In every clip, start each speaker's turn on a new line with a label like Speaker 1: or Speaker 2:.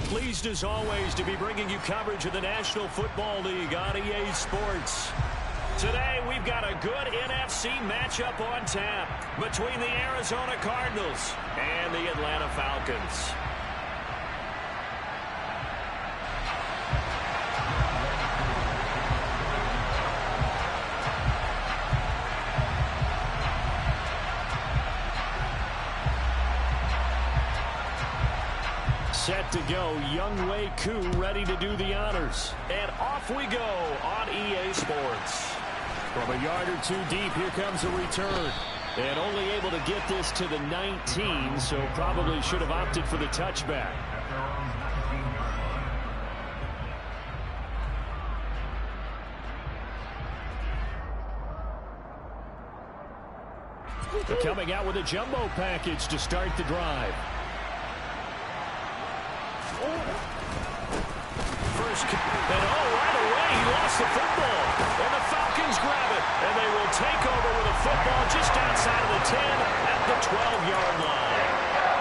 Speaker 1: Pleased as always to be bringing you coverage of the National Football League on EA Sports. Today we've got a good NFC matchup on tap between the Arizona Cardinals and the Atlanta Falcons. Set to go, Younghoe Koo ready to do the honors. And off we go on EA Sports. From a yard or two deep, here comes a return. And only able to get this to the 19, so probably should have opted for the touchback. They're coming out with a jumbo package to start the drive. And right away, he lost the football. And the Falcons grab it. And they will take over with a football just outside of the 10 at the 12-yard line.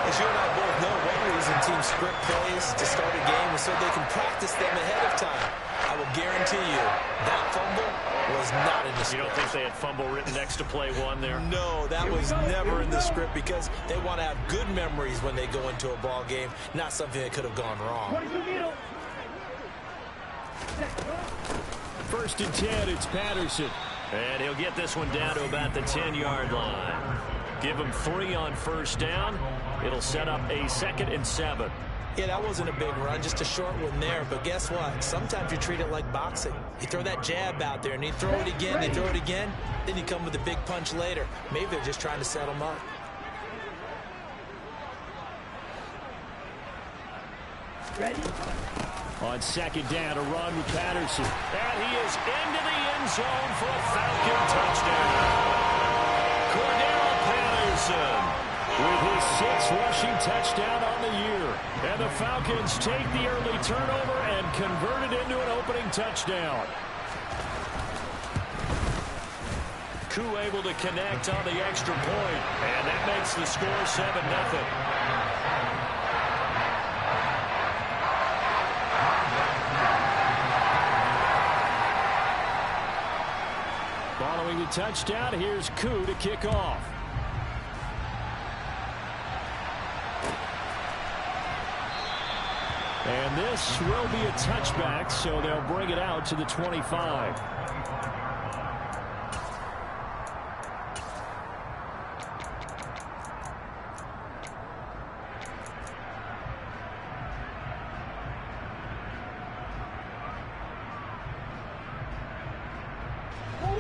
Speaker 2: As you and I both know, one reason teams script plays to start a game is so they can practice them ahead of time. I will guarantee you that fumble was not in the script.
Speaker 1: You don't think they had fumble written next to play one there?
Speaker 2: No, that was never in the script because they want to have good memories when they go into a ball game, not something that could have gone wrong.
Speaker 1: First and 10, it's Patterson. And he'll get this one down to about the 10-yard line. Give him 3 on first down. It'll set up a 2nd and 7.
Speaker 2: Yeah, that wasn't a big run, just a short one there. But guess what? Sometimes you treat it like boxing. You throw that jab out there, and you throw it again, they throw it again. Then you come with a big punch later. Maybe they're just trying to set them up.
Speaker 1: Ready? On 2nd down, a run with Patterson. And he is into the end zone for a Falcon touchdown. Cordell Patterson with his 6th rushing touchdown on the year. And the Falcons take the early turnover and convert it into an opening touchdown. Koo able to connect on the extra point. And that makes the score 7-0. Following the touchdown, here's Koo to kick off. And this will be a touchback, so they'll bring it out to the 25.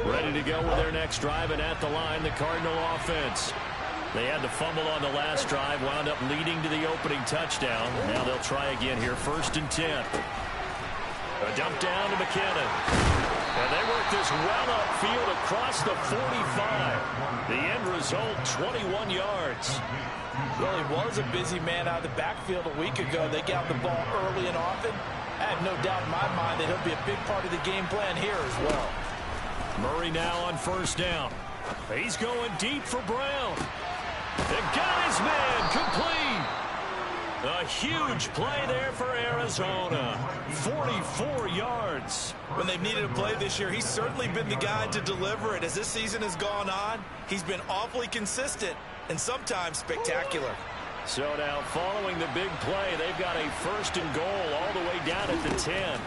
Speaker 1: Ready to go with their next drive, and at the line, the Cardinal offense. They had the fumble on the last drive, wound up leading to the opening touchdown. Now they'll try again here, 1st and 10. A dump down to McKinnon. And they work this well upfield across the 45. The end result, 21 yards.
Speaker 2: Well, he was a busy man out of the backfield a week ago. They got the ball early and often. I have no doubt in my mind that he'll be a big part of the game plan here as well.
Speaker 1: Murray now on 1st down. He's going deep for Brown. They got his man complete. A huge play there for Arizona. 44 yards.
Speaker 2: When they've needed a play this year, he's certainly been the guy to deliver it. As this season has gone on, he's been awfully consistent and sometimes spectacular.
Speaker 1: So now following the big play, they've got a 1st and goal all the way down at the 10.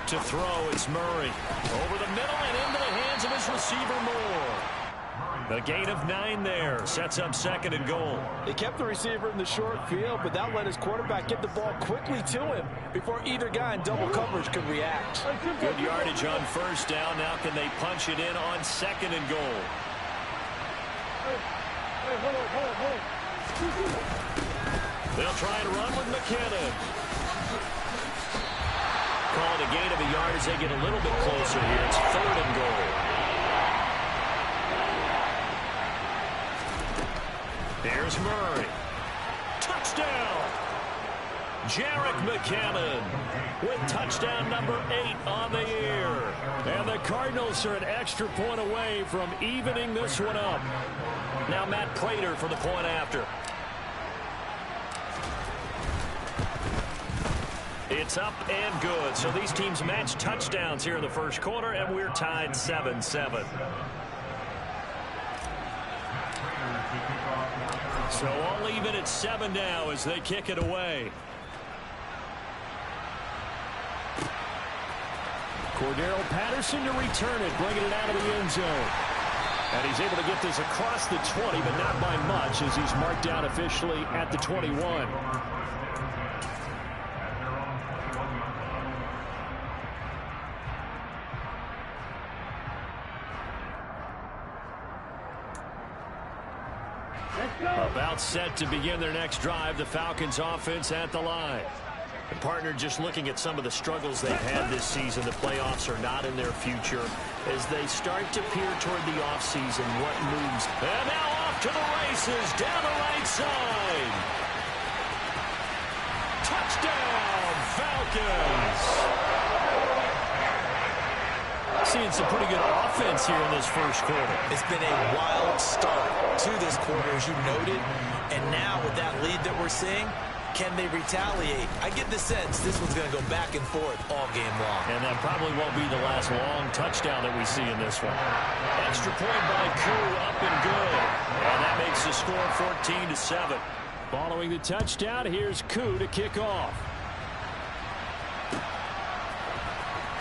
Speaker 1: To throw, it's Murray. Over the middle and into the hands of his receiver, Moore. A gain of 9 there. Sets up 2nd and goal.
Speaker 2: They kept the receiver in the short field, but that let his quarterback get the ball quickly to him before either guy in double coverage could react.
Speaker 1: Good yardage on 1st down. Now can they punch it in on 2nd and goal? They'll try and run with McKinnon. Called a gain of a yard as they get a little bit closer here. It's 3rd and goal. Here's Murray. Touchdown! Jerick McKinnon with touchdown number 8 on the year. And the Cardinals are an extra point away from evening this one up. Now Matt Prater for the point after. It's up and good. So these teams match touchdowns here in the first quarter, and we're tied 7-7. So all even at 7 now as they kick it away. Cordero Patterson to return it, bringing it out of the end zone. And he's able to get this across the 20, but not by much as he's marked down officially at the 21. About set to begin their next drive, the Falcons offense at the line. The partner just looking at some of the struggles they've had this season. The playoffs are not in their future as they start to peer toward the offseason. What moves? And now off to the races down the right side. Touchdown, Falcons. Seeing some pretty good offense here in this first quarter.
Speaker 2: It's been a wild start to this quarter, as you noted. And now with that lead that we're seeing, can they retaliate? I get the sense this one's going to go back and forth all game long.
Speaker 1: And that probably won't be the last long touchdown that we see in this one. Extra point by Koo, up and good. And that makes the score 14-7. Following the touchdown, here's Koo to kick off.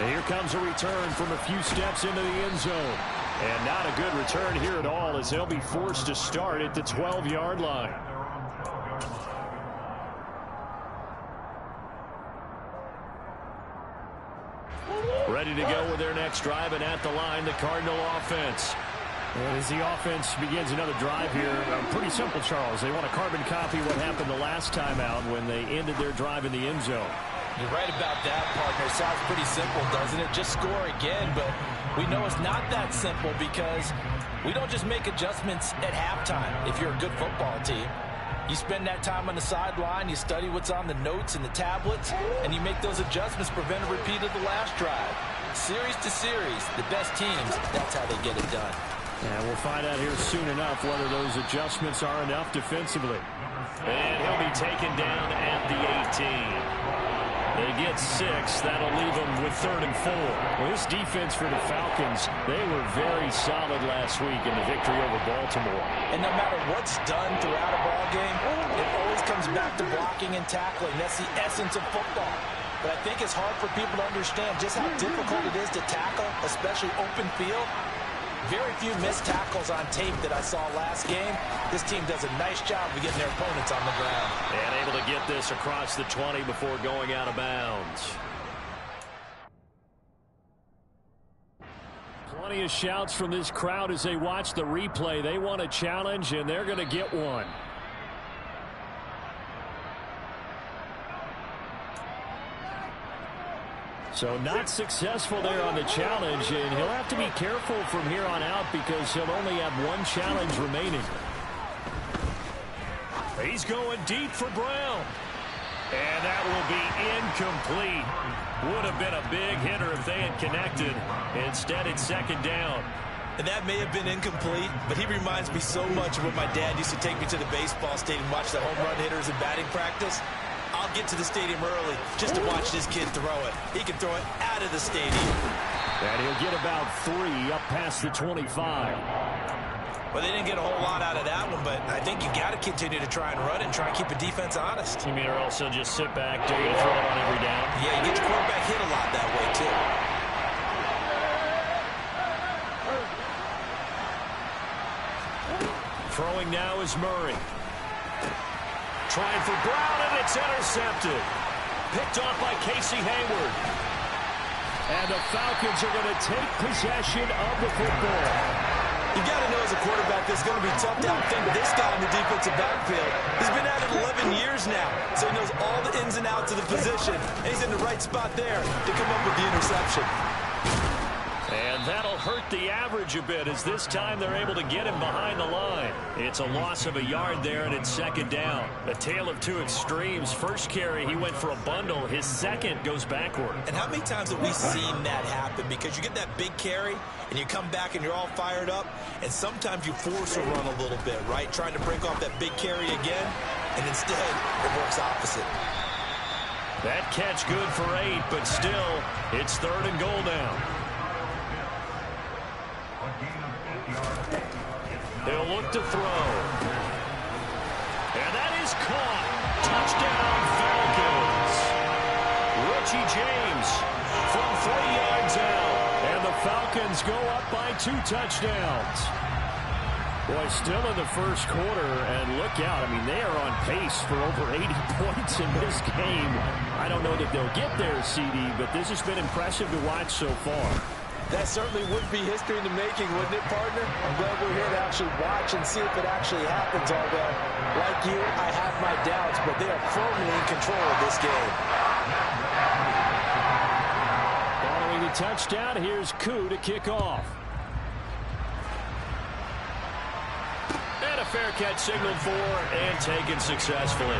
Speaker 1: And here comes a return from a few steps into the end zone. And not a good return here at all as they'll be forced to start at the 12-yard line. Ready to go with their next drive, and at the line, the Cardinal offense. And as the offense begins another drive here, pretty simple, Charles. They want to carbon copy what happened the last time out when they ended their drive in the end zone.
Speaker 2: You're right about that, partner. It sounds pretty simple, doesn't it? Just score again, but we know it's not that simple because we don't just make adjustments at halftime if you're a good football team. You spend that time on the sideline, you study what's on the notes and the tablets, and you make those adjustments, prevent a repeat of the last drive. Series to series, the best teams, that's how they get it done.
Speaker 1: And we'll find out here soon enough whether those adjustments are enough defensively. And he'll be taken down at the 18. They get 6. That'll leave them with 3rd and 4. Well, this defense for the Falcons, they were very solid last week in the victory over Baltimore.
Speaker 2: And no matter what's done throughout a ball game, it always comes back to blocking and tackling. That's the essence of football. But I think it's hard for people to understand just how difficult it is to tackle, especially open field. Very few missed tackles on tape that I saw last game. This team does a nice job of getting their opponents on the ground.
Speaker 1: And able to get this across the 20 before going out of bounds. Plenty of shouts from this crowd as they watch the replay. They want a challenge, and they're going to get one. So not successful there on the challenge, and he'll have to be careful from here on out because he'll only have one challenge remaining. He's going deep for Brown. And that will be incomplete. Would have been a big hitter if they had connected. Instead, it's 2nd down.
Speaker 2: And that may have been incomplete, but he reminds me so much of when my dad used to take me to the baseball stadium and watch the home run hitters in batting practice. I'll get to the stadium early just to watch this kid throw it. He can throw it out of the stadium.
Speaker 1: And he'll get about 3 up past the 25.
Speaker 2: Well, they didn't get a whole lot out of that one, but I think you got to continue to try and run and try and keep the defense honest.
Speaker 1: You mean or also just sit back, do you throw it on every down?
Speaker 2: Yeah, you get your quarterback hit a lot that way, too.
Speaker 1: Throwing now is Murray. Trying for Brown, and it's intercepted. Picked off by Casey Hayward. And the Falcons are going to take possession of the football.
Speaker 2: You got to know as a quarterback it's going to be tough to outthink this guy in the defensive backfield. He's been at it 11 years now, so he knows all the ins and outs of the position, and he's in the right spot there to come up with the interception.
Speaker 1: And that'll hurt the average a bit as this time they're able to get him behind the line. It's a loss of a yard there, and it's 2nd down. A tale of two extremes. First carry, he went for a bundle. His second goes backward.
Speaker 2: And how many times have we seen that happen? Because you get that big carry, and you come back and you're all fired up, and sometimes you force a run a little bit, right? Trying to break off that big carry again, and instead it works opposite.
Speaker 1: That catch good for 8, but still, it's 3rd and goal now. He'll look to throw. And that is caught. Touchdown, Falcons. Richie James from 3 yards out. And the Falcons go up by 2 touchdowns. Boy, still in the first quarter, and look out. I mean, they are on pace for over 80 points in this game. I don't know that they'll get there, CD, but this has been impressive to watch so far.
Speaker 2: That certainly would be history in the making, wouldn't it, partner? I'm glad we're here to actually watch and see if it actually happens, although, like you, I have my doubts, but they are firmly in control of this game.
Speaker 1: Following the touchdown, here's Koo to kick off. And a fair catch signaled for and taken successfully.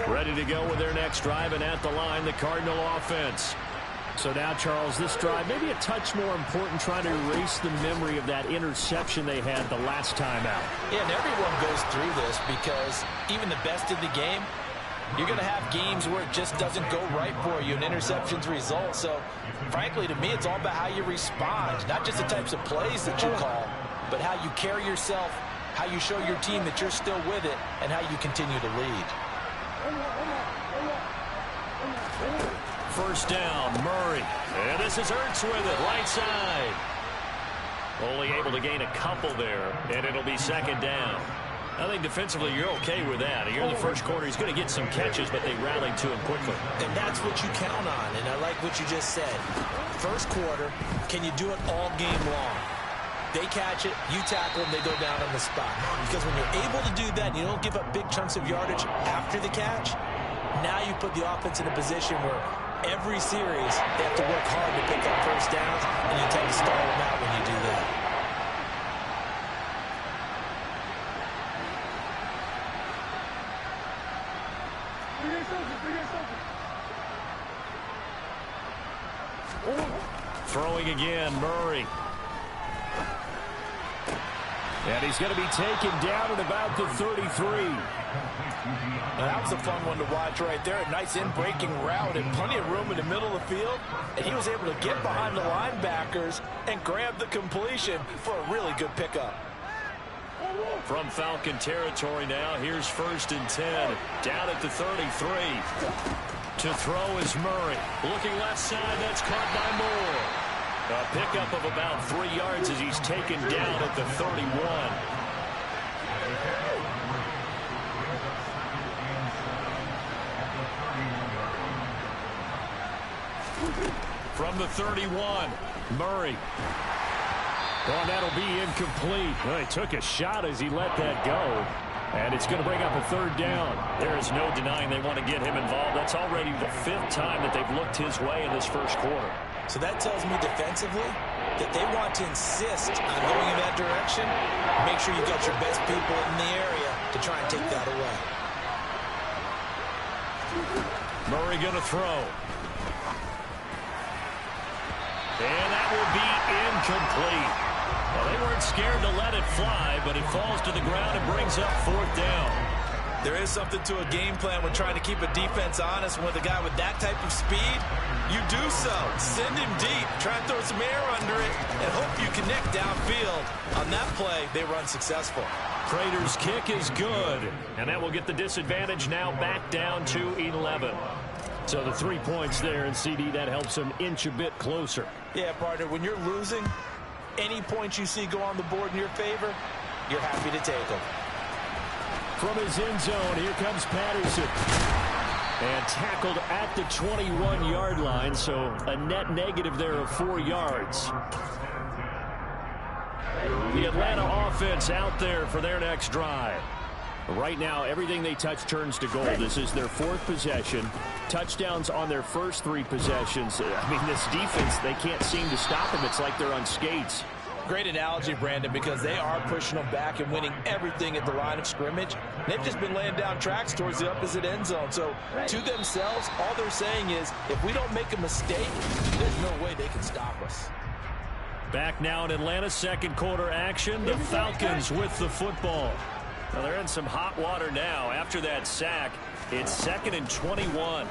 Speaker 1: Ready to go with their next drive, and at the line, the Cardinal offense. So now, Charles, this drive maybe a touch more important, trying to erase the memory of that interception they had the last time out.
Speaker 2: Yeah, and everyone goes through this because even the best in the game, you're going to have games where it just doesn't go right for you, and interceptions result. So, frankly, to me, it's all about how you respond, not just the types of plays that you call, but how you carry yourself, how you show your team that you're still with it, and how you continue to lead.
Speaker 1: First down, Murray. And this is Ertz with it, right side. Only able to gain a couple there, and it'll be 2nd down. I think defensively you're okay with that. Here in the first quarter, he's going to get some catches, but they rallied to him quickly.
Speaker 2: And that's what you count on, and I like what you just said. First quarter, can you do it all game long? They catch it, you tackle them, they go down on the spot. Because when you're able to do that, and you don't give up big chunks of yardage after the catch, now you put the offense in a position where every series they have to work hard to pick up first downs, and you tend to stall them out when you do that.
Speaker 1: Throwing again, Murray. And he's going to be taken down at about the 33.
Speaker 2: Now, that was a fun one to watch right there. A nice in-breaking route and plenty of room in the middle of the field. And he was able to get behind the linebackers and grab the completion for a really good pickup.
Speaker 1: From Falcon territory now, here's 1st and 10. Down at the 33. To throw is Murray. Looking left side, that's caught by Moore. A pickup of about 3 yards as he's taken down at the 31. From the 31, Murray. Oh, that'll be incomplete. Well, he took a shot as he let that go. And it's going to bring up a 3rd down. There is no denying they want to get him involved. That's already the 5th time that they've looked his way in this first quarter.
Speaker 2: So that tells me defensively that they want to insist on going in that direction. Make sure you got your best people in the area to try and take that away.
Speaker 1: Murray going to throw. And that will be incomplete. Well, they weren't scared to let it fly, but it falls to the ground and brings up 4th down.
Speaker 2: There is something to a game plan when trying to keep a defense honest. With a guy with that type of speed, you do so. Send him deep, try and throw some air under it, and hope you connect downfield. On that play, they were unsuccessful.
Speaker 1: Prater's kick is good, and that will get the disadvantage now back down to 11. So the 3 points there, and CD, that helps them inch a bit closer.
Speaker 2: Yeah, partner, when you're losing, any points you see go on the board in your favor, you're happy to take them.
Speaker 1: From his end zone, here comes Patterson. And tackled at the 21-yard line, so a net negative there of 4 yards. The Atlanta offense out there for their next drive. Right now, everything they touch turns to gold. This is their 4th possession. Touchdowns on their first 3 possessions. I mean, this defense, they can't seem to stop them. It's like they're on skates.
Speaker 2: Great analogy, Brandon, because they are pushing them back and winning everything at the line of scrimmage. They've just been laying down tracks towards the opposite end zone. So, to themselves, all they're saying is, if we don't make a mistake, there's no way they can stop us.
Speaker 1: Back now in Atlanta's second quarter action. The Falcons with the football. Well, they're in some hot water now. After that sack, it's 2nd and 21.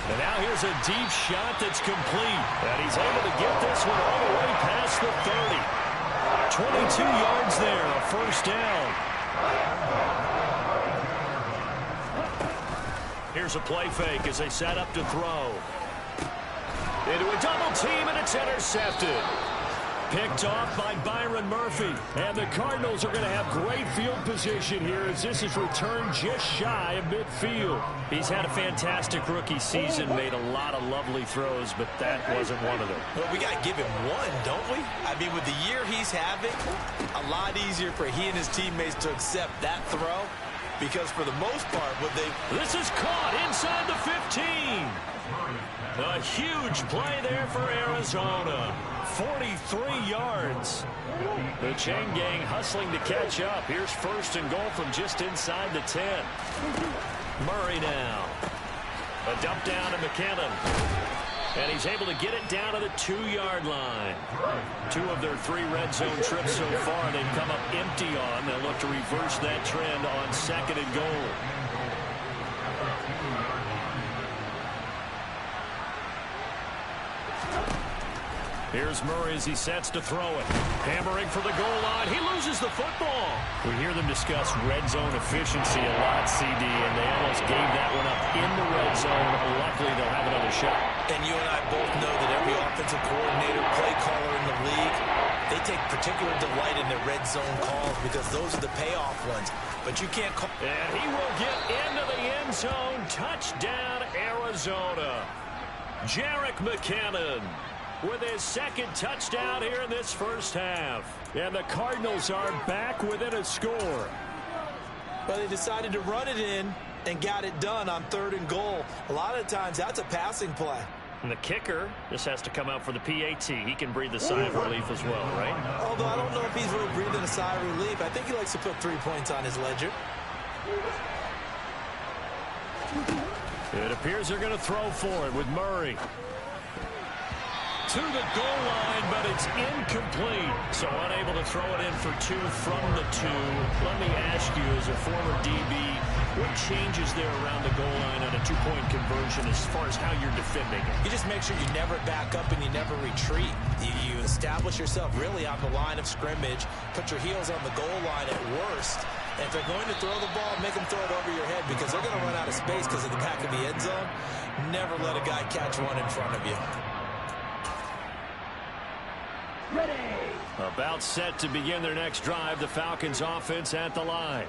Speaker 1: And now here's a deep shot that's complete. And he's able to get this one all the way past the 30. 22 yards there, a first down. Here's a play fake as they set up to throw. Into a double team, and it's intercepted. Picked off by Byron Murphy. And the Cardinals are going to have great field position here as this is returned just shy of midfield. He's had a fantastic rookie season, made a lot of lovely throws, but that wasn't one of them.
Speaker 2: Well, we got to give him one, don't we? I mean, with the year he's having, a lot easier for he and his teammates to accept that throw because for the most part,
Speaker 1: This is caught inside the 15. A huge play there for Arizona. 43 yards. The chain gang hustling to catch up. Here's 1st and goal from just inside the 10. Murray now. A dump down to McKinnon. And he's able to get it down to the 2-yard line. 2 of their 3 red zone trips so far they've come up empty on. They'll look to reverse that trend on 2nd and goal. Here's Murray as he sets to throw it. Hammering for the goal line. He loses the football. We hear them discuss red zone efficiency a lot, CD, and they almost gave that one up in the red zone. Luckily, they'll have another shot.
Speaker 2: And you and I both know that every offensive coordinator, play caller in the league, they take particular delight in their red zone calls because those are the payoff ones. But you can't call.
Speaker 1: And he will get into the end zone. Touchdown, Arizona. Jerick McKinnon with his 2nd touchdown here in this first half. And the Cardinals are back within a score.
Speaker 2: Well, they decided to run it in and got it done on 3rd and goal. A lot of times, that's a passing play.
Speaker 1: And the kicker just has to come out for the PAT. He can breathe a sigh of relief as well, right?
Speaker 2: Although I don't know if he's really breathing a sigh of relief. I think he likes to put 3 points on his ledger.
Speaker 1: It appears they're going to throw for it with Murray. To the goal line, but it's incomplete. So unable to throw it in for 2 from the 2. Let me ask you, as a former DB, what changes there around the goal line on a 2-point conversion as far as how you're defending it?
Speaker 2: You just make sure you never back up and you never retreat. You establish yourself really on the line of scrimmage, put your heels on the goal line at worst. And if they're going to throw the ball, make them throw it over your head because they're going to run out of space because of the back of the end zone. Never let a guy catch one in front of you.
Speaker 1: Ready. About set to begin their next drive. The Falcons offense at the line.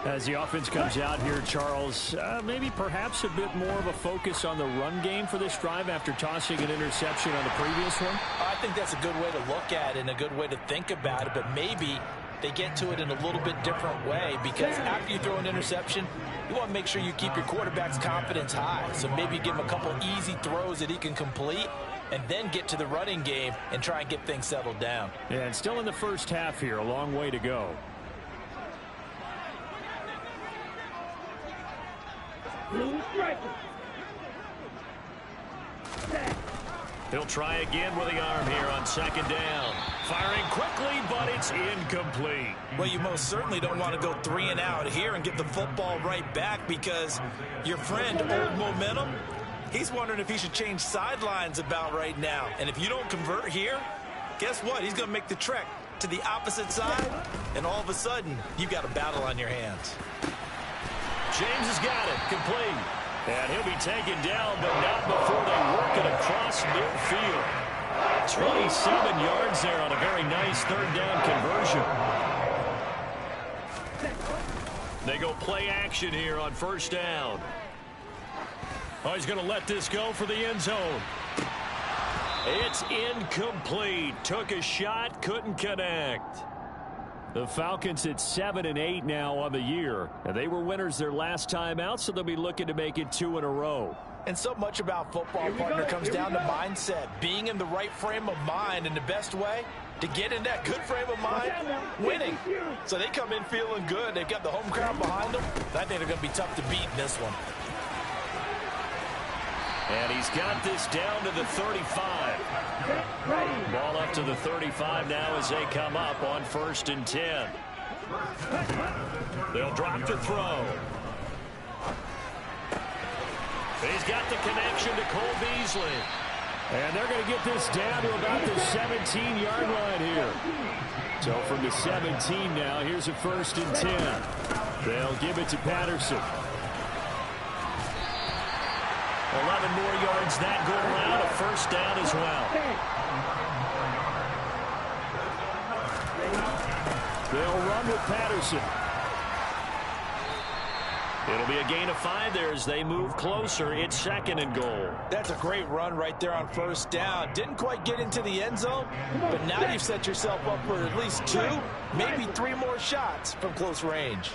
Speaker 1: As the offense comes out here, Charles, maybe perhaps a bit more of a focus on the run game for this drive after tossing an interception on the previous one?
Speaker 2: I think that's a good way to look at it and a good way to think about it, but maybe they get to it in a little bit different way because after you throw an interception, you want to make sure you keep your quarterback's confidence high. So maybe give him a couple easy throws that he can complete and then get to the running game and try and get things settled down.
Speaker 1: Yeah, and still in the first half here, a long way to go. He'll try again with the arm here on 2nd down. Firing quickly, but it's incomplete.
Speaker 2: Well, you most certainly don't want to go 3 and out here and get the football right back because your friend, Old Momentum, he's wondering if he should change sidelines about right now. And if you don't convert here, guess what? He's going to make the trek to the opposite side, and all of a sudden, you've got a battle on your hands.
Speaker 1: James has got it. Complete. And he'll be taken down, but not before they work it across midfield. 27 yards there on a very nice 3rd down conversion. They go play action here on 1st down. Oh, he's going to let this go for the end zone. It's incomplete. Took a shot, couldn't connect. The Falcons at 7-8 now on the year. And they were winners their last time out, so they'll be looking to make it 2 in a row.
Speaker 2: And so much about football, partner, comes down to mindset. Being in the right frame of mind, and the best way to get in that good frame of mind, winning. So they come in feeling good. They've got the home crowd behind them. I think they're going to be tough to beat in this one.
Speaker 1: And he's got this down to the 35. Ball up to the 35 now as they come up on 1st and 10. They'll drop to throw. He's got the connection to Cole Beasley. And they're going to get this down to about the 17-yard line here. So from the 17 now, here's a 1st and 10. They'll give it to Patterson. 11 more yards that go around, a 1st down as well. They'll run with Patterson. It'll be a gain of 5 there as they move closer. It's 2nd and goal.
Speaker 2: That's a great run right there on 1st down. Didn't quite get into the end zone, but now you've set yourself up for at least 2, maybe 3 more shots from close range.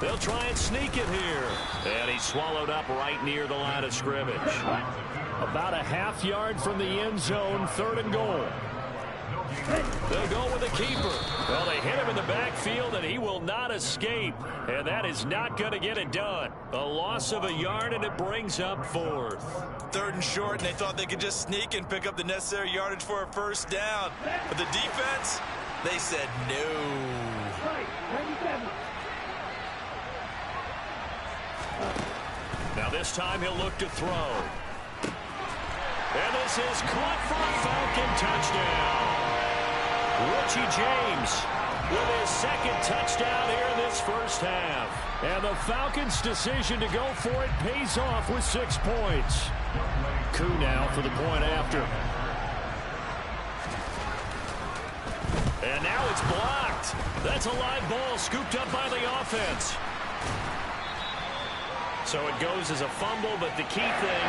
Speaker 1: They'll try and sneak it here. And he's swallowed up right near the line of scrimmage. About a half yard from the end zone, 3rd and goal. They'll go with the keeper. Well, they hit him in the backfield, and he will not escape. And that is not going to get it done. A loss of a yard, and it brings up 4th.
Speaker 2: 3rd and short, and they thought they could just sneak and pick up the necessary yardage for a 1st down. But the defense, they said no.
Speaker 1: Now this time he'll look to throw. And this is caught for a Falcon touchdown. Richie James with his 2nd touchdown here in this 1st half. And the Falcons' decision to go for it pays off with 6 points. Koo now for the point after. And now it's blocked. That's a live ball scooped up by the offense. So it goes as a fumble, but the key thing,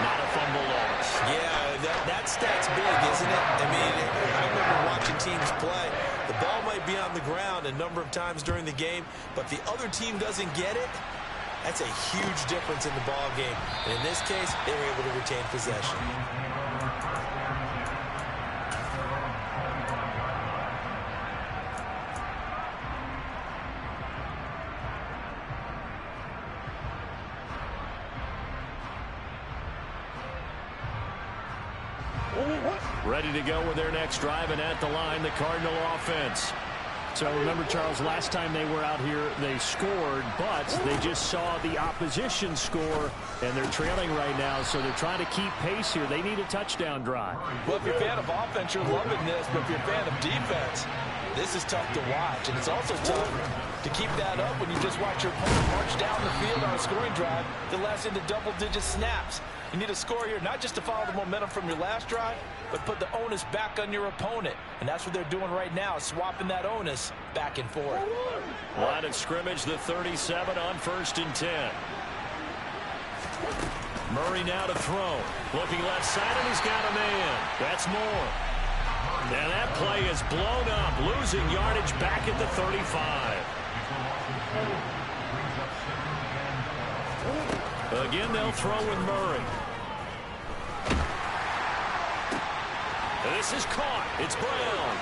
Speaker 1: not a fumble loss.
Speaker 2: Yeah, that stat's big, isn't it? I mean, I remember watching teams play. The ball might be on the ground a number of times during the game, but if the other team doesn't get it, that's a huge difference in the ball game. And in this case, they were able to retain possession.
Speaker 1: Ready to go with their next drive, and at the line, the Cardinal offense. So remember, Charles, last time they were out here, they scored, but they just saw the opposition score, and they're trailing right now, so they're trying to keep pace here. They need a touchdown drive.
Speaker 2: Well, if you're a fan of offense, you're loving this, but if you're a fan of defense, this is tough to watch, and it's also tough to keep that up when you just watch your opponent march down the field on a scoring drive that lasts into double-digit snaps. You need a score here, not just to follow the momentum from your last drive, but put the onus back on your opponent. And that's what they're doing right now, swapping that onus back and forth.
Speaker 1: Line of scrimmage, the 37 on 1st and 10. Murray now to throw. Looking left side, and he's got a man. That's Moore. And that play is blown up, losing yardage back at the 35. Again, they'll throw with Murray. This is caught. It's Brown.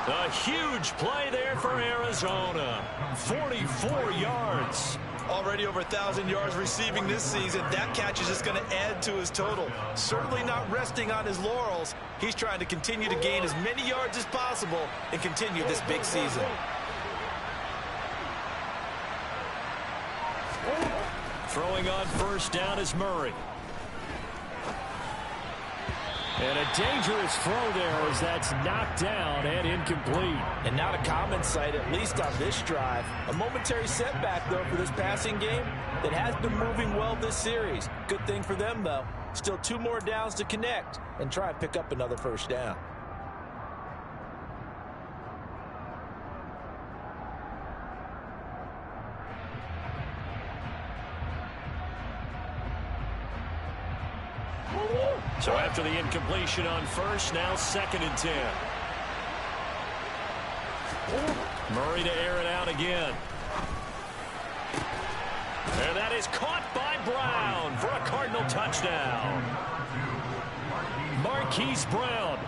Speaker 1: A huge play there for Arizona. 44 yards.
Speaker 2: Already over 1,000 yards receiving this season. That catch is just going to add to his total. Certainly not resting on his laurels. He's trying to continue to gain as many yards as possible and continue this big season.
Speaker 1: Throwing on 1st down is Murray. And a dangerous throw there as that's knocked down and incomplete.
Speaker 2: And not a common sight, at least on this drive. A momentary setback, though, for this passing game that has been moving well this series. Good thing for them, though. Still 2 more downs to connect and try and pick up another 1st down.
Speaker 1: So after the incompletion on 1st, now 2nd and 10. Murray to air it out again. And that is caught by Brown for a Cardinal touchdown. Marquise Brown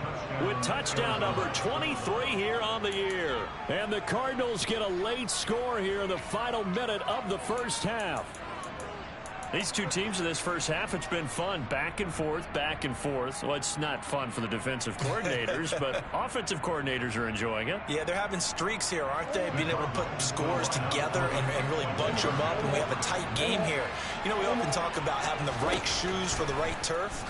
Speaker 1: with touchdown number 23 here on the year. And the Cardinals get a late score here in the final minute of the first half. These two teams in this first half, it's been fun. Back and forth, back and forth. Well, it's not fun for the defensive coordinators, but offensive coordinators are enjoying it.
Speaker 2: Yeah, they're having streaks here, aren't they? Being able to put scores together and really bunch them up, and we have a tight game here. You know, we often talk about having the right shoes for the right turf.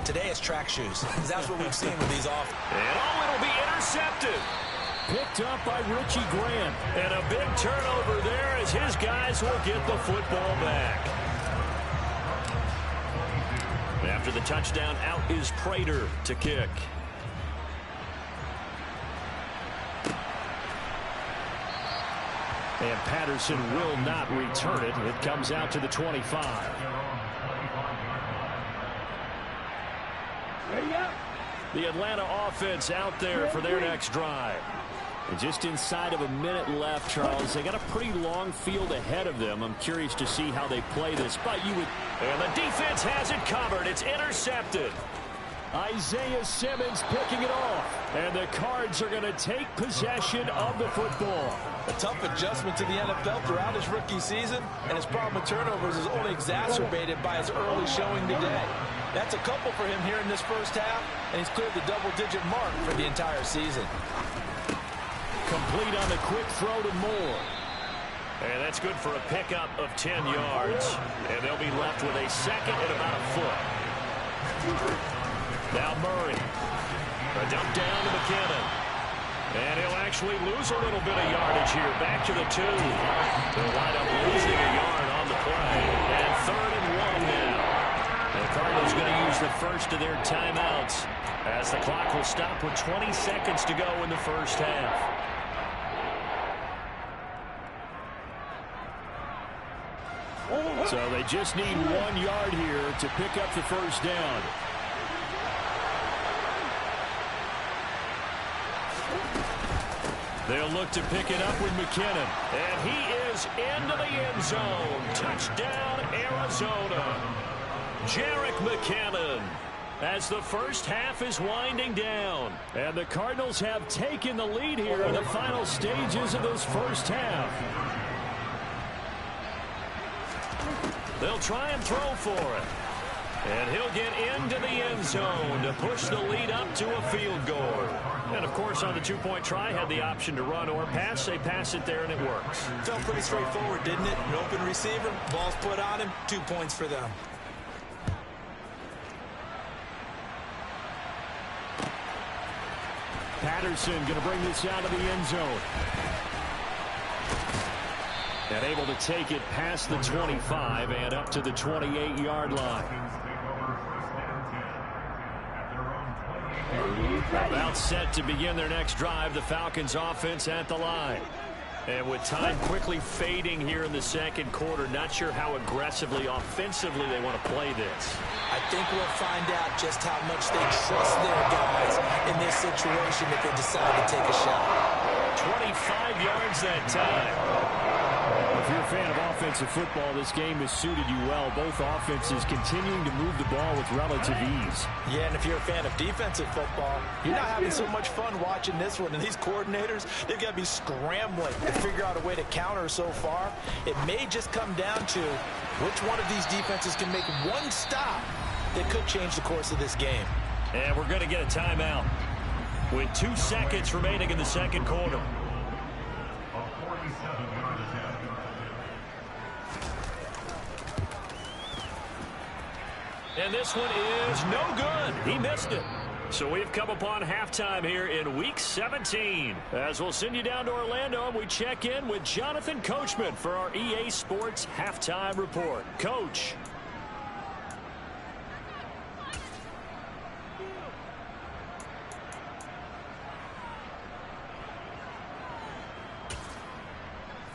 Speaker 2: Today it's track shoes. That's what we've seen with these offenses.
Speaker 1: And it'll be intercepted. Picked up by Richie Grant. And a big turnover there as his guys will get the football back. After the touchdown, out is Prater to kick. And Patterson will not return it. It comes out to the 25. The Atlanta offense out there for their next drive. And just inside of a minute left, Charles. They got a pretty long field ahead of them. I'm curious to see how they play this. But you would... And the defense has it covered. It's intercepted. Isaiah Simmons picking it off. And the Cards are going to take possession of the football.
Speaker 2: A tough adjustment to the NFL throughout his rookie season, and his problem with turnovers is only exacerbated by his early showing today. That's a couple for him here in this first half, and he's cleared the double-digit mark for the entire season.
Speaker 1: Complete on the quick throw to Moore. And that's good for a pickup of 10 yards. And they'll be left with a second and about a foot. Now Murray. A dump down to McKinnon. And he'll actually lose a little bit of yardage here. Back to the 2. They'll wind up losing a yard on the play. And 3rd and 1 now. The Cardinals going to use the first of their timeouts as the clock will stop with 20 seconds to go in the first half. So they just need 1 yard here to pick up the first down. They'll look to pick it up with McKinnon. And he is into the end zone. Touchdown, Arizona. Jerick McKinnon. As the first half is winding down. And the Cardinals have taken the lead here in the final stages of this first half. They'll try and throw for it. And he'll get into the end zone to push the lead up to a field goal. And, of course, on the two-point try, had the option to run or pass. They pass it there, and it works.
Speaker 2: Felt pretty straightforward, didn't it? An open receiver, ball's put on him, 2 points for them.
Speaker 1: Patterson going to bring this out of the end zone. And able to take it past the 25 and up to the 28-yard line. About set to begin their next drive, the Falcons offense at the line. And with time quickly fading here in the second quarter, not sure how aggressively, offensively they want to play this.
Speaker 2: I think we'll find out just how much they trust their guys in this situation if they decide to take a shot.
Speaker 1: 25 yards that time. If you're a fan of offensive football, this game has suited you well. Both offenses continuing to move the ball with relative ease.
Speaker 2: Yeah, and if you're a fan of defensive football, you're not having so much fun watching this one. And these coordinators, they've got to be scrambling to figure out a way to counter so far. It may just come down to which one of these defenses can make one stop that could change the course of this game.
Speaker 1: And we're going to get a timeout with 2 seconds remaining in the second quarter. And this one is no good. He missed it. So we've come upon halftime here in Week 17. As we'll send you down to Orlando, and we check in with Jonathan Coachman for our EA Sports Halftime Report. Coach.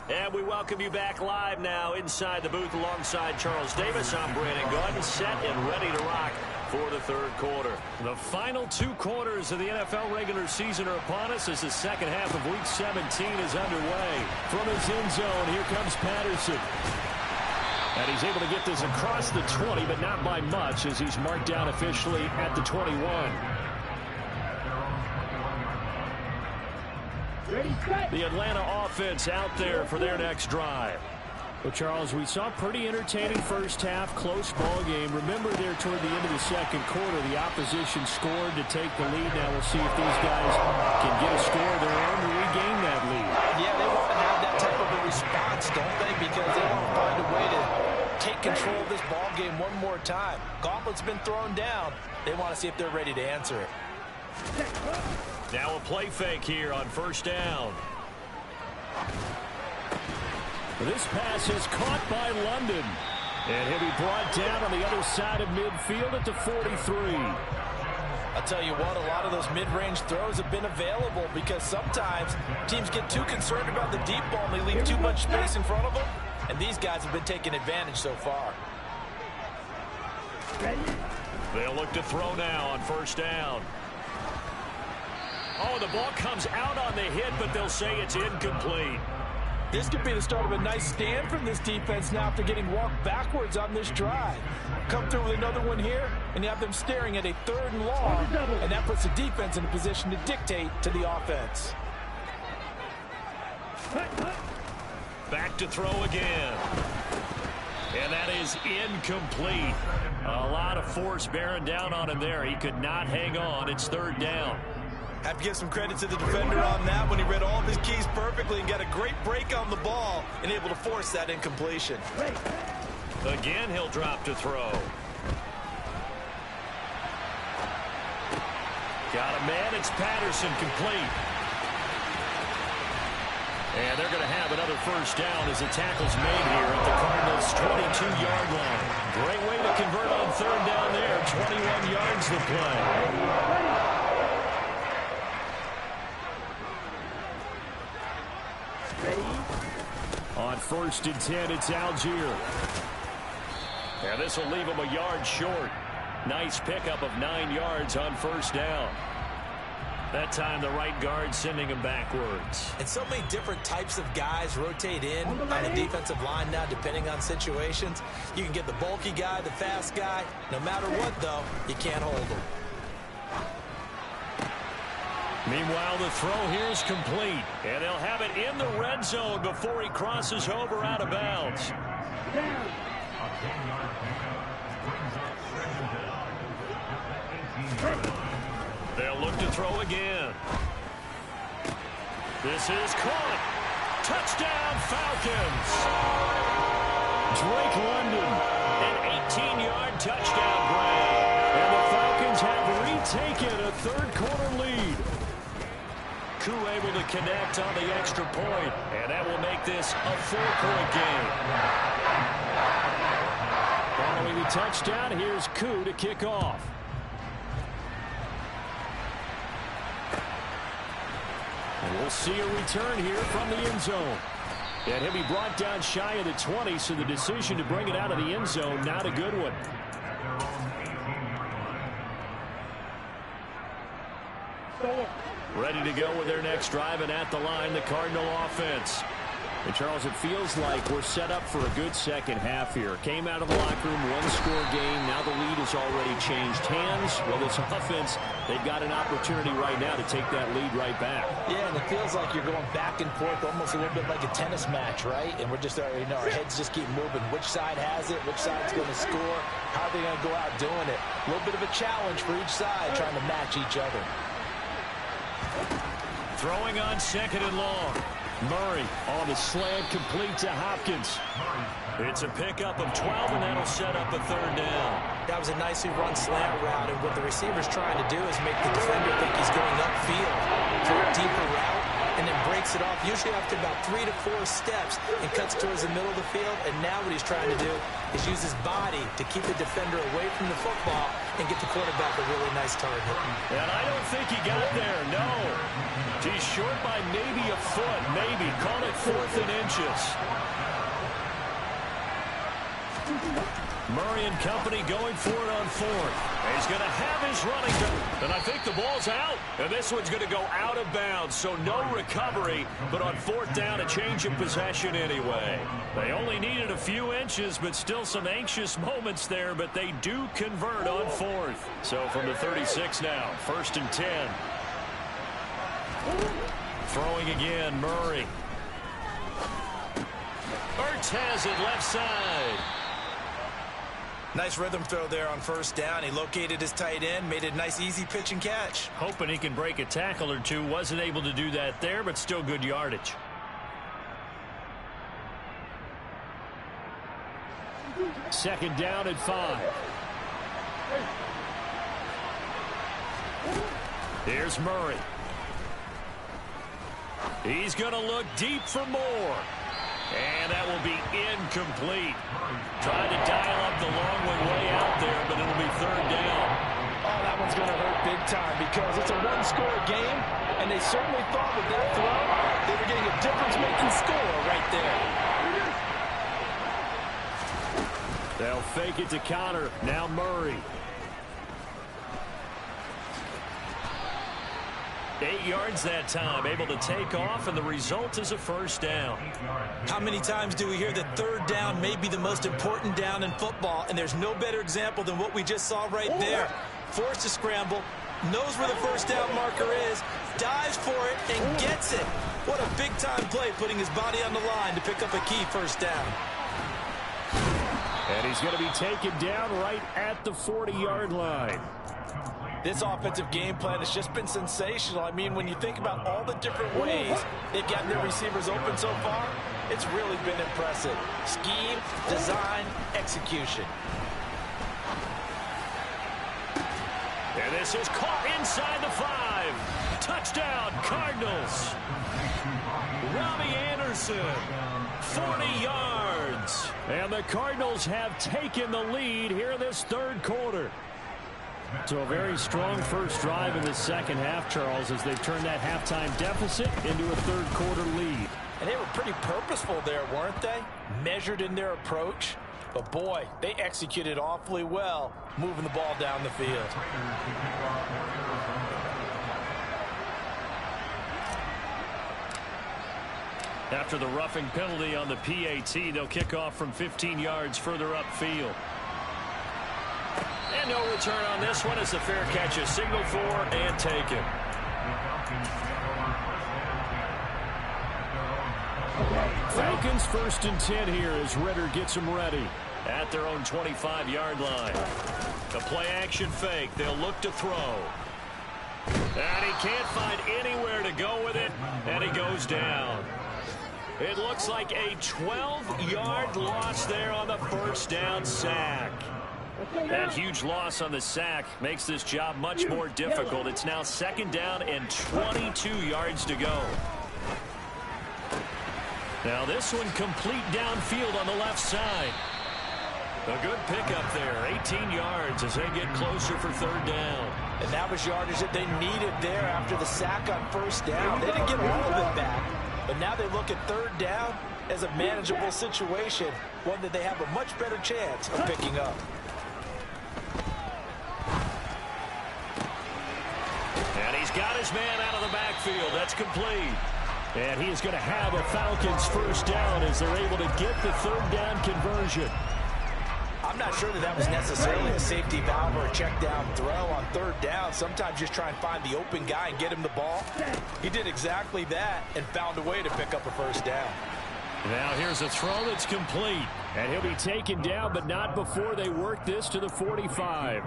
Speaker 1: And we welcome you back live now inside the booth alongside Charles Davis. I'm Brandon Gaudin, set and ready to rock for the third quarter. The final 2 quarters of the NFL regular season are upon us as the second half of Week 17 is underway. From his end zone, here comes Patterson. And he's able to get this across the 20, but not by much as he's marked down officially at the 21. The Atlanta offense out there for their next drive.
Speaker 3: Well, Charles, we saw a pretty entertaining first half, close ball game. Remember there toward the end of the second quarter, the opposition scored to take the lead. Now we'll see if these guys can get a score of their own to regain that lead.
Speaker 2: Yeah, they want to have that type of a response, don't they? Because they want to find a way to take control of this ball game one more time. Gauntlet's been thrown down. They want to see if they're ready to answer it.
Speaker 1: Now a play fake here on first down.
Speaker 3: This pass is caught by London. And he'll be brought down on the other side of midfield at the 43.
Speaker 2: I'll tell you what, a lot of those mid-range throws have been available because sometimes teams get too concerned about the deep ball and they leave too much space in front of them. And these guys have been taking advantage so far.
Speaker 1: They'll look to throw now on first down. Oh, the ball comes out on the hit, but they'll say it's incomplete.
Speaker 2: This could be the start of a nice stand from this defense now after getting walked backwards on this drive. Come through with another one here, and you have them staring at a 3rd and long, and that puts the defense in a position to dictate to the offense.
Speaker 1: Back to throw again. And that is incomplete. A lot of force bearing down on him there. He could not hang on. It's 3rd down.
Speaker 2: Have to give some credit to the defender on that when he read all of his keys perfectly and got a great break on the ball and able to force that incompletion.
Speaker 1: Again, he'll drop to throw. Got a man. It's Patterson, complete. And they're going to have another first down as the tackle's made here at the Cardinals' 22-yard line. Great way to convert on 3rd down there. 21 yards to play.
Speaker 3: On 1st and 10, it's Algier.
Speaker 1: And this will leave him a yard short. Nice pickup of 9 yards on first down. That time the right guard sending him backwards.
Speaker 2: And so many different types of guys rotate in on the defensive line now depending on situations. You can get the bulky guy, the fast guy. No matter what, though, you can't hold them.
Speaker 1: Meanwhile, the throw here is complete. And they'll have it in the red zone before he crosses over out of bounds. They'll look to throw again. This is caught. Touchdown, Falcons.
Speaker 3: Drake London.
Speaker 1: An 18-yard touchdown grab.
Speaker 3: And the Falcons have retaken a 3rd quarter lead.
Speaker 1: Koo able to connect on the extra point, and that will make this a 4-point game.
Speaker 3: Following the touchdown, here's Koo to kick off. And we'll see a return here from the end zone. And he'll be brought down shy of the 20, so the decision to bring it out of the end zone, not a good one.
Speaker 1: Ready to go with their next drive, and at the line, the Cardinal offense.
Speaker 3: And Charles, it feels like we're set up for a good second half here. Came out of the locker room, 1-score game. Now the lead has already changed hands. Well, this offense, they've got an opportunity right now to take that lead right back.
Speaker 2: Yeah, and it feels like you're going back and forth almost a little bit like a tennis match, right? And we're just, our heads just keep moving. Which side has it? Which side's going to score? How are they going to go out doing it? A little bit of a challenge for each side trying to match each other.
Speaker 1: Throwing on 2nd and long.
Speaker 3: Murray on the slant, complete to Hopkins.
Speaker 1: It's a pickup of 12, and that'll set up a 3rd down.
Speaker 2: That was a nicely run slant route, and what the receiver's trying to do is make the defender think he's going upfield, throw a deeper route, and then breaks it off, usually after about 3 to 4 steps, and cuts towards the middle of the field. And now what he's trying to do is use his body to keep the defender away from the football and get the quarterback a really nice target.
Speaker 1: And I don't think he got there, no. He's short by maybe a foot, maybe. Call it 4th and inches. Murray and company going for it on 4th. He's going to have his running, and I think the ball's out. And this one's going to go out of bounds, so no recovery. But on 4th down, a change of possession anyway. They only needed a few inches, but still some anxious moments there. But they do convert on 4th. So from the 36 now, 1st and 10. Throwing again, Murray. Ertz has it left side.
Speaker 2: Nice rhythm throw there on first down. He located his tight end, made it a nice easy pitch and catch.
Speaker 1: Hoping he can break a tackle or two. Wasn't able to do that there, but still good yardage.
Speaker 3: Second down and 5.
Speaker 1: Here's Murray. He's going to look deep for more. And that will be incomplete. Trying to dial up the long one way out there, but it'll be third down.
Speaker 4: Oh, that one's going to hurt big time because it's a one-score game, and they certainly thought with that throw they were getting a difference-making score right there.
Speaker 3: They'll fake it to counter. Now Murray.
Speaker 1: 8 yards that time, able to take off, and the result is a first down.
Speaker 2: How many times do we hear that third down may be the most important down in football, and there's no better example than what we just saw right there. Forced to scramble, knows where the first down marker is, dives for it, and gets it. What a big-time play, putting his body on the line to pick up a key first down.
Speaker 3: And he's going to be taken down right at the 40-yard line.
Speaker 4: This offensive game plan has just been sensational. I mean, when you think about all the different ways they've gotten their receivers open so far, it's really been impressive. Scheme, design, execution.
Speaker 1: And this is caught inside the 5. Touchdown, Cardinals. Robbie Anderson, 40 yards.
Speaker 3: And the Cardinals have taken the lead here in this third quarter. So a very strong first drive in the second half, Charles, as they've turned that halftime deficit into a third quarter lead.
Speaker 4: And they were pretty purposeful there, weren't they? Measured in their approach. But boy, they executed awfully well, moving the ball down the field.
Speaker 1: After the roughing penalty on the PAT, they'll kick off from 15 yards further upfield. And no return on this one as the fair catch is signaled for and taken.
Speaker 3: Falcons 1st and 10 here as Ritter gets them ready.
Speaker 1: At their own 25-yard line. The play action fake. They'll look to throw. And he can't find anywhere to go with it. And he goes down. It looks like a 12-yard loss there on the first down sack. That huge loss on the sack makes this job much more difficult. It's now second down and 22 yards to go. Now this one complete downfield on the left side. A good pickup there, 18 yards as they get closer for third down.
Speaker 4: And that was yardage that they needed there after the sack on first down. They didn't get all of it back, but now they look at third down as a manageable situation, one that they have a much better chance of picking up.
Speaker 1: And he's got his man out of the backfield. That's complete.
Speaker 3: And he is going to have a Falcons first down as they're able to get the third down conversion.
Speaker 4: I'm not sure that was necessarily a safety valve or a check down throw on third down. Sometimes just try and find the open guy and get him the ball. He did exactly that and found a way to pick up a first down.
Speaker 1: Now here's a throw that's complete.
Speaker 3: And he'll be taken down, but not before they work this to the 45.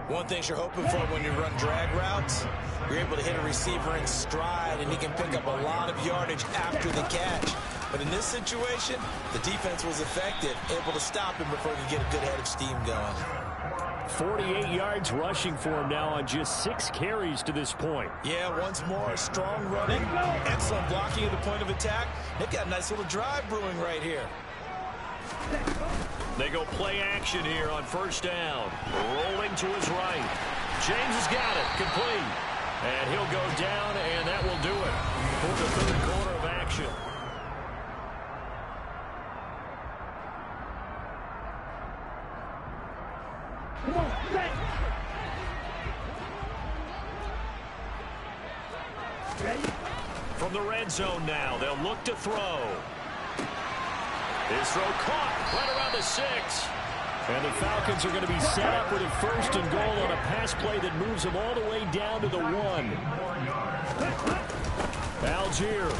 Speaker 2: One thing you're hoping for when you run drag routes, you're able to hit a receiver in stride, and he can pick up a lot of yardage after the catch. But in this situation, the defense was effective, able to stop him before he could get a good head of steam going.
Speaker 3: 48 yards rushing for him now on just 6 carries to this point.
Speaker 2: Yeah, once more, strong running, excellent blocking at the point of attack. They've got a nice little drive brewing right here.
Speaker 1: They go play action here on first down. Rolling to his right. James has got it. Complete. And he'll go down, and that will do it for the third quarter of action. From the red zone now, they'll look to throw. His throw caught right around the 6.
Speaker 3: And the Falcons are going to be set up with a first and goal on a pass play that moves them all the way down to the 1.
Speaker 1: Algier.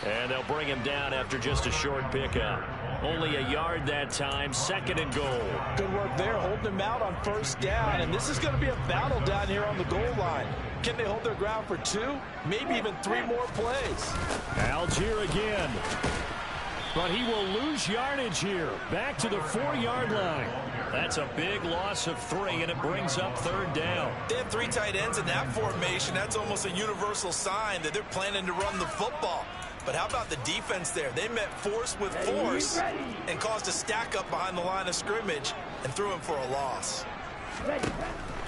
Speaker 1: And they'll bring him down after just a short pickup. Only a yard that time, 2nd and goal.
Speaker 4: Good work there, holding him out on 1st down. And this is going to be a battle down here on the goal line. Can they hold their ground for 2, maybe even 3 more plays?
Speaker 1: Algier again. But he will lose yardage here. Back to the 4-yard line. That's a big loss of 3, and it brings up 3rd down.
Speaker 4: They have 3 tight ends in that formation. That's almost a universal sign that they're planning to run the football. But how about the defense there? They met force with force and caused a stack up behind the line of scrimmage and threw him for a loss.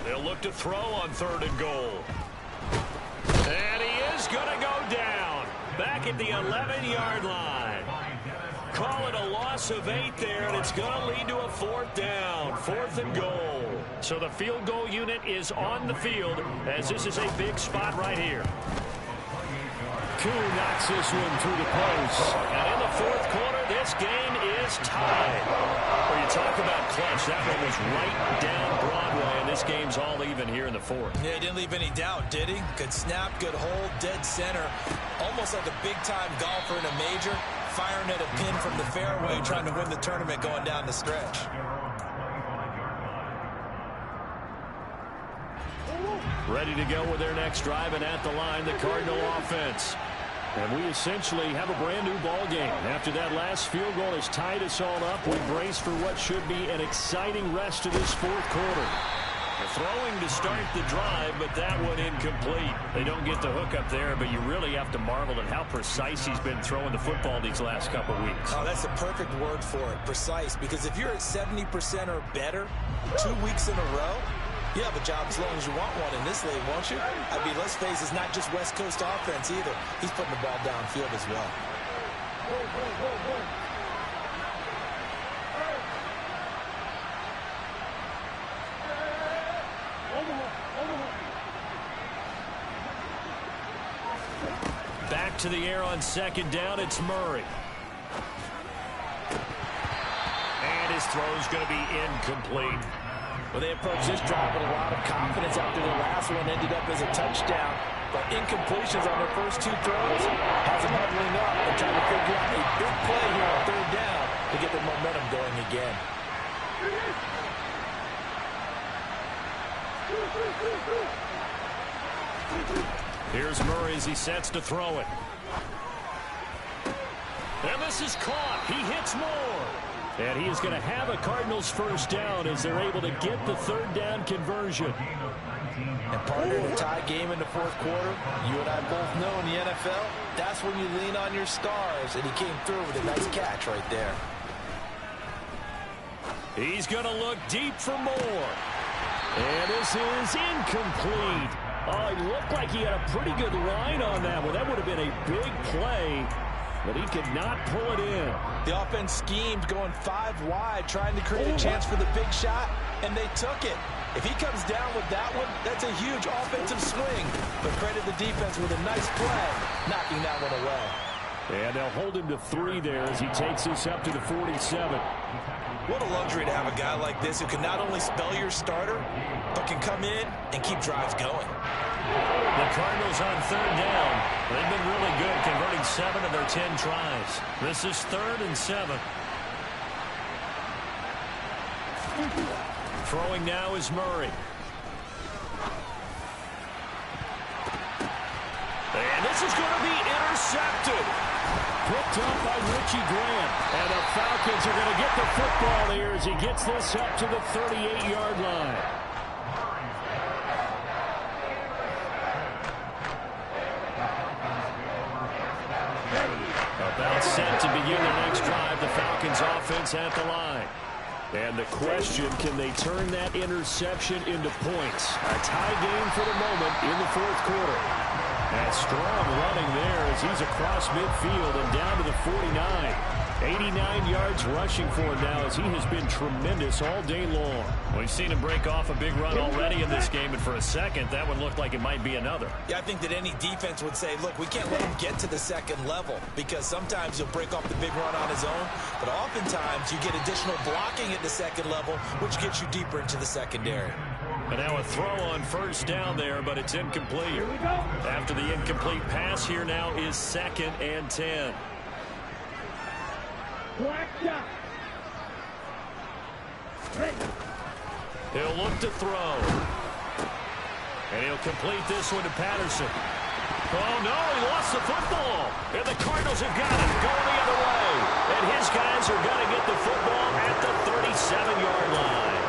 Speaker 1: They'll look to throw on 3rd and goal. And he is going to go down. Back at the 11-yard line. Call it a loss of 8 there, and it's going to lead to a 4th down. 4th and goal. So the field goal unit is on the field as this is a big spot right here. Koo knocks this one through the post. And in the 4th quarter, this game is tied. When you talk about clutch, that one was right down Broadway, and this game's all even here in the 4th.
Speaker 2: Yeah, he didn't leave any doubt, did he? Good snap, good hold, dead center. Almost like a big-time golfer in a major, firing at a pin from the fairway, trying to win the tournament going down the stretch.
Speaker 1: Ready to go with their next drive, and at the line, the Cardinal offense. And we essentially have a brand new ball game. After that last field goal has tied us all up, we brace for what should be an exciting rest of this 4th quarter. They're throwing to start the drive, but that one incomplete. They don't get the hook up there, but you really have to marvel at how precise he's been throwing the football these last couple weeks.
Speaker 2: Oh, that's a perfect word for it, precise, because if you're at 70% or better 2 weeks in a row, you have a job as long as you want one in this league, won't you? I mean, let's face it, it's not just West Coast offense either. He's putting the ball downfield as well.
Speaker 1: Back to the air on 2nd down, it's Murray. And his throw's going to be incomplete.
Speaker 4: Well, they approached this drive with a lot of confidence after the last one ended up as a touchdown. But incompletions on their first 2 throws has them huddling up and trying to figure out a big play here on 3rd down to get their momentum going again.
Speaker 1: Here's Murray as he sets to throw it. And this is caught. He hits Moore. And he is going to have a Cardinals 1st down as they're able to get the 3rd down conversion.
Speaker 4: And partner, in a tie game in the 4th quarter, you and I both know in the NFL, that's when you lean on your stars. And he came through with a nice catch right there.
Speaker 1: He's going to look deep for Moore. And this is incomplete. Oh, he looked like he had a pretty good line on that one. That would have been a big play, but he could not pull it in.
Speaker 2: The offense schemed going 5 wide, trying to create a chance for the big shot, and they took it. If he comes down with that one, that's a huge offensive swing. But credit the defense with a nice play, knocking that one away.
Speaker 1: And they'll hold him to 3 there as he takes this up to the 47.
Speaker 2: What a luxury to have a guy like this who can not only spell your starter, but can come in and keep drives going.
Speaker 1: The Cardinals on 3rd down. They've been really good, converting 7 of their 10 tries. This is 3rd and 7. Throwing now is Murray. And this is going to be intercepted. Picked up by Richie Grant. And the Falcons are going to get the football here as he gets this up to the 38-yard line. About set to begin their next drive. The Falcons offense at the line. And the question, can they turn that interception into points? A tie game for the moment in the 4th quarter. And strong running there as he's across midfield and down to the 49. 89 yards rushing for him now as he has been tremendous all day long. We've seen him break off a big run already in this game, and for a second, that one looked like it might be another.
Speaker 2: Yeah, I think that any defense would say, look, we can't let him get to the 2nd level because sometimes he'll break off the big run on his own, but oftentimes you get additional blocking at the 2nd level, which gets you deeper into the secondary.
Speaker 1: And now a throw on first down there, but it's incomplete. After the incomplete pass, here now is 2nd and 10. He'll look to throw. And he'll complete this one to Patterson. Oh, no, he lost the football. And the Cardinals have got it going the other way. And his guys are going to get the football at the 37-yard line.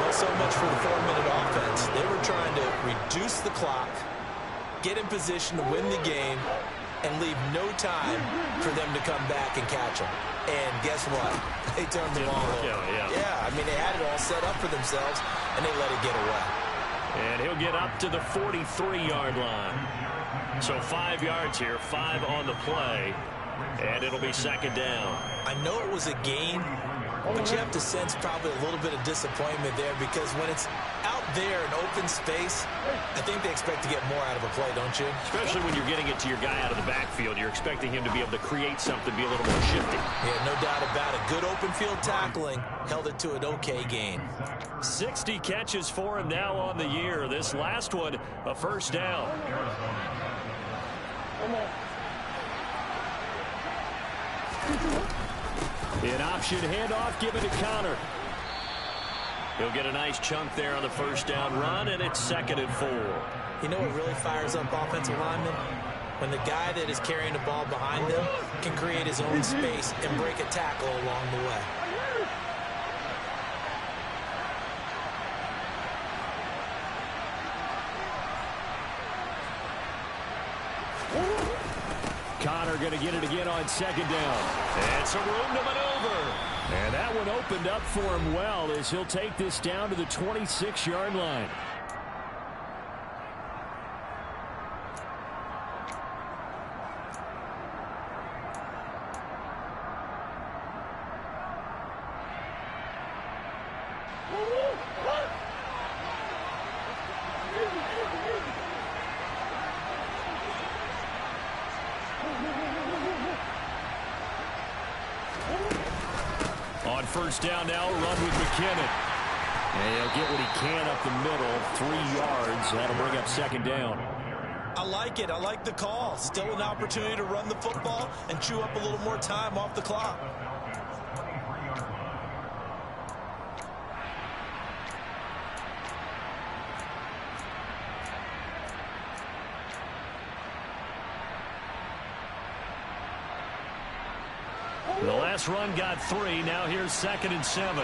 Speaker 2: Well, so much for the 4-minute offense. They were trying to reduce the clock, get in position to win the game, and leave no time for them to come back and catch them. And guess what? They turned the ball over. Yeah, I mean, they had it all set up for themselves, and they let it get away.
Speaker 1: And he'll get up to the 43-yard line. So 5 yards here, 5 on the play, and it'll be 2nd down.
Speaker 2: I know it was a gain, but you have to sense probably a little bit of disappointment there because when it's out there in open space, I think they expect to get more out of a play, don't you?
Speaker 1: Especially when you're getting it to your guy out of the backfield. You're expecting him to be able to create something, be a little more shifty.
Speaker 2: Yeah, no doubt about it. Good open field tackling held it to an okay gain.
Speaker 1: 60 catches for him now on the year. This last one, a first down. An option handoff given to Connor. He'll get a nice chunk there on the first down run, and it's 2nd and 4.
Speaker 2: You know what really fires up offensive linemen? When the guy that is carrying the ball behind them can create his own space and break a tackle along the way.
Speaker 1: Connor going to get it again on 2nd down. And some room to maneuver. And that one opened up for him well as he'll take this down to the 26-yard line. On first down now, run with McKinnon. And he'll get what he can up the middle, 3 yards. That'll bring up 2nd down.
Speaker 2: I like it. I like the call. Still an opportunity to run the football and chew up a little more time off the clock.
Speaker 1: The last run got 3. Now here's 2nd and 7.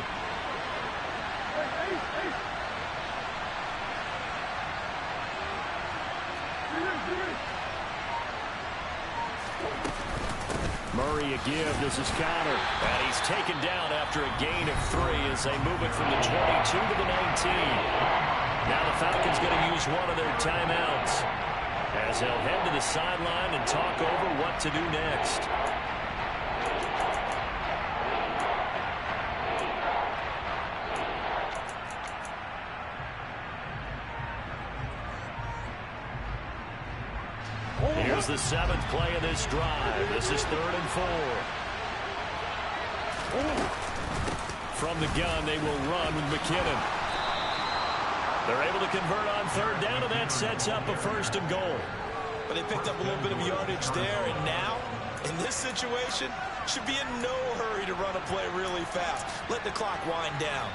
Speaker 1: Murray a give. This is Connor. And he's taken down after a gain of 3 as they move it from the 22 to the 19. Now the Falcons going to use one of their timeouts as they'll head to the sideline and talk over what to do next. Here's the 7th play of this drive. This is 3rd and 4. From the gun, they will run with McKinnon. They're able to convert on 3rd down, and that sets up a 1st and goal.
Speaker 2: But they picked up a little bit of yardage there, and now, in this situation, should be in no hurry to run a play really fast. Let the clock wind down.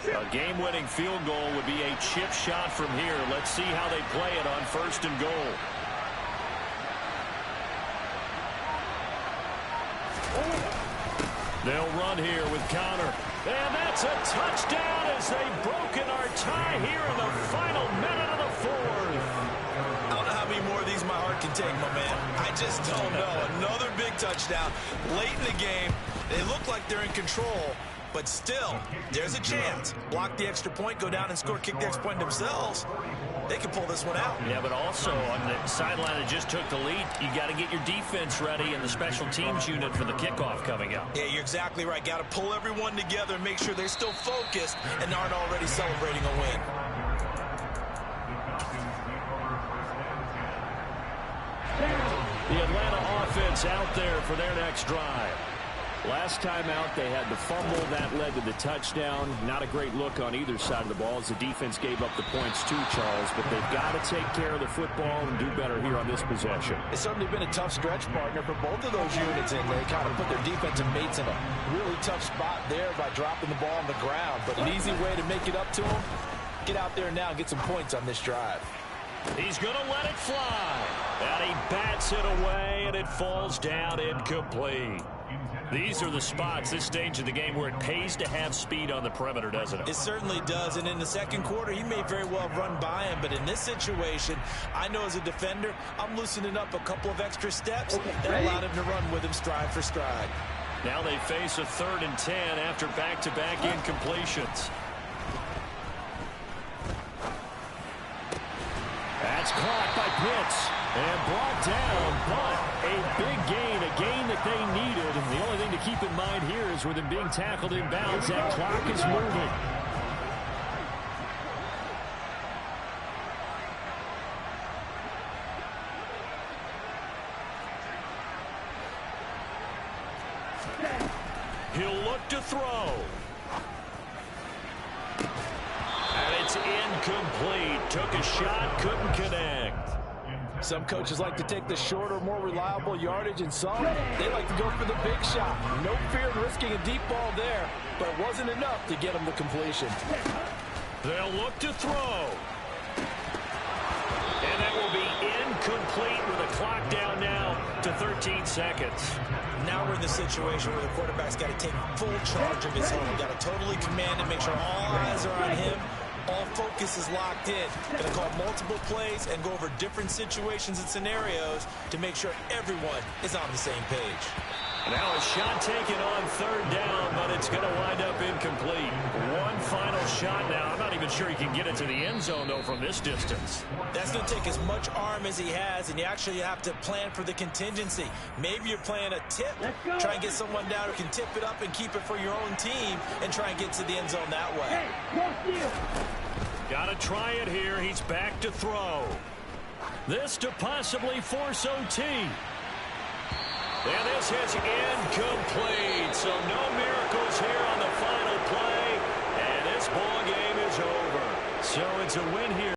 Speaker 1: A game-winning field goal would be a chip shot from here. Let's see how they play it on 1st and goal. They'll run here with Connor. And that's a touchdown as they've broken our tie here in the final minute of the 4th.
Speaker 2: I don't know how many more of these my heart can take, my man. I just don't know. Another big touchdown late in the game. They look like they're in control. But still, there's a chance. Block the extra point, go down and score, kick the extra point themselves. They can pull this one out.
Speaker 1: Yeah, but also on the sideline that just took the lead, you got to get your defense ready and the special teams unit for the kickoff coming up.
Speaker 2: Yeah, you're exactly right. Got to pull everyone together and make sure they're still focused and aren't already celebrating a win.
Speaker 1: The Atlanta offense out there for their next drive.
Speaker 3: Last time out, they had the fumble. That led to the touchdown. Not a great look on either side of the ball as the defense gave up the points too, Charles. But they've got to take care of the football and do better here on this possession.
Speaker 4: It's certainly been a tough stretch, partner, for both of those units, and they kind of put their defensive mates in a really tough spot there by dropping the ball on the ground. But an easy way to make it up to them, get out there now and get some points on this drive.
Speaker 1: He's going to let it fly. And he bats it away, and it falls down incomplete. These are the spots, this stage of the game, where it pays to have speed on the perimeter, doesn't it?
Speaker 2: It certainly does, and in the second quarter, he may very well run by him, but in this situation, I know as a defender, I'm loosening up a couple of extra steps that allowed him to run with him stride for stride.
Speaker 1: Now they face a 3rd and 10 after back-to-back incompletions. That's caught by Pitts and brought down, but a big gain, a gain that they needed. And the only thing to keep in mind here is with him being tackled inbounds, that clock is moving. He'll look to throw. And it's incomplete. Took a shot, couldn't connect.
Speaker 4: Some coaches like to take the shorter, more reliable yardage, and some, they like to go for the big shot. No fear in risking a deep ball there, but it wasn't enough to get them the completion.
Speaker 1: They'll look to throw. And that will be incomplete with the clock down now to 13 seconds.
Speaker 2: Now we're in the situation where the quarterback's got to take full charge of his own. Got to totally command and make sure all eyes are on him. All focus is locked in. Going to call multiple plays and go over different situations and scenarios to make sure everyone is on the same page.
Speaker 1: Now a shot taken on 3rd down, but it's going to wind up incomplete. One final shot now. I'm not even sure he can get it to the end zone, though, from this distance.
Speaker 2: That's going to take as much arm as he has, and you actually have to plan for the contingency. Maybe you're playing a tip. Try and get someone down who can tip it up and keep it for your own team and try and get to the end zone that way.
Speaker 1: Got to try it here. He's back to throw. This to possibly force OT. And this is incomplete, so no miracles here on the final play, and this ball game is over. So it's a win here.